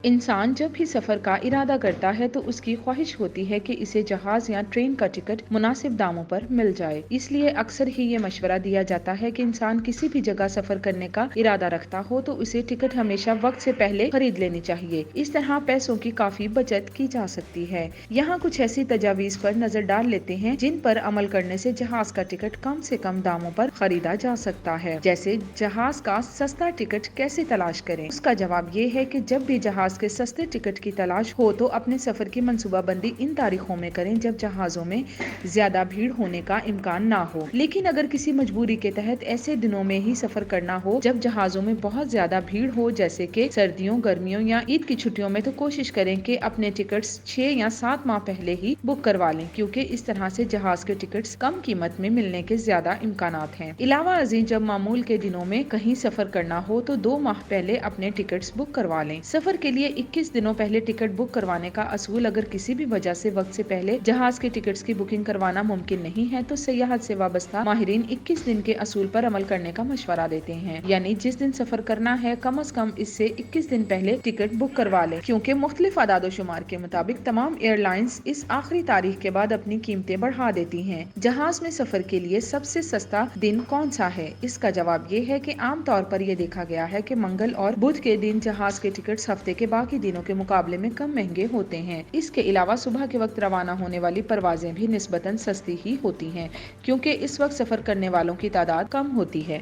इंसान जब भी सफर का इरादा करता है तो उसकी ख्वाहिश होती है कि इसे जहाज या ट्रेन का टिकट मुनासिब दामों पर मिल जाए। इसलिए अक्सर ही ये मशवरा दिया जाता है कि इंसान किसी भी जगह सफर करने का इरादा रखता हो तो उसे टिकट हमेशा वक्त से पहले खरीद लेनी चाहिए। इस तरह पैसों की काफी बचत की जा सकती है। यहाँ कुछ ऐसी तजावीज पर नजर डाल लेते हैं जिन पर अमल करने से जहाज का टिकट कम से कम दामों पर खरीदा जा सकता है। जैसे जहाज का सस्ता टिकट कैसे तलाश करें। उसका जवाब ये है कि जब भी जहाज के सस्ते टिकट की तलाश हो तो अपने सफर की मंसूबाबंदी इन तारीखों में करें जब जहाजों में ज्यादा भीड़ होने का इम्कान ना हो। लेकिन अगर किसी मजबूरी के तहत ऐसे दिनों में ही सफर करना हो जब जहाजों में बहुत ज्यादा भीड़ हो, जैसे कि सर्दियों, गर्मियों या ईद की छुट्टियों में, तो कोशिश करें कि अपने टिकट्स 6 या 7 माह पहले ही बुक करवा लें, क्योंकि इस तरह से जहाज के टिकट्स कम कीमत में मिलने के ज्यादा इम्कानात हैं। इलावा अजीज, जब मामूल के दिनों में कहीं सफर करना हो तो 2 माह पहले अपने टिकट्स बुक करवा लें। सफर के लिए 21 दिनों पहले टिकट बुक करवाने का असूल अगर किसी भी वजह से वक्त से पहले जहाज के टिकट्स की बुकिंग करवाना मुमकिन नहीं है तो सयाहत से वाबस्ता माहिरीन 21 दिन के असूल पर अमल करने का मशवरा देते हैं। यानी जिस दिन सफर करना है कम अज कम इससे 21 दिन पहले टिकट बुक करवा लें, क्योंकि मुख्तलिफ आदादोशुमार के मुताबिक तमाम एयरलाइंस इस आखिरी तारीख के बाद अपनी कीमतें बढ़ा देती हैं। जहाज में सफर के लिए सबसे सस्ता दिन कौन सा है? इसका जवाब ये है कि आम तौर पर यह देखा गया है कि मंगल और बुध के दिन जहाज के टिकट्स हफ्ते के बाकी दिनों के मुकाबले में कम महंगे होते हैं। इसके अलावा सुबह के वक्त रवाना होने वाली परवाजें भी निस्बतन सस्ती ही होती हैं, क्योंकि इस वक्त सफर करने वालों की तादाद कम होती है।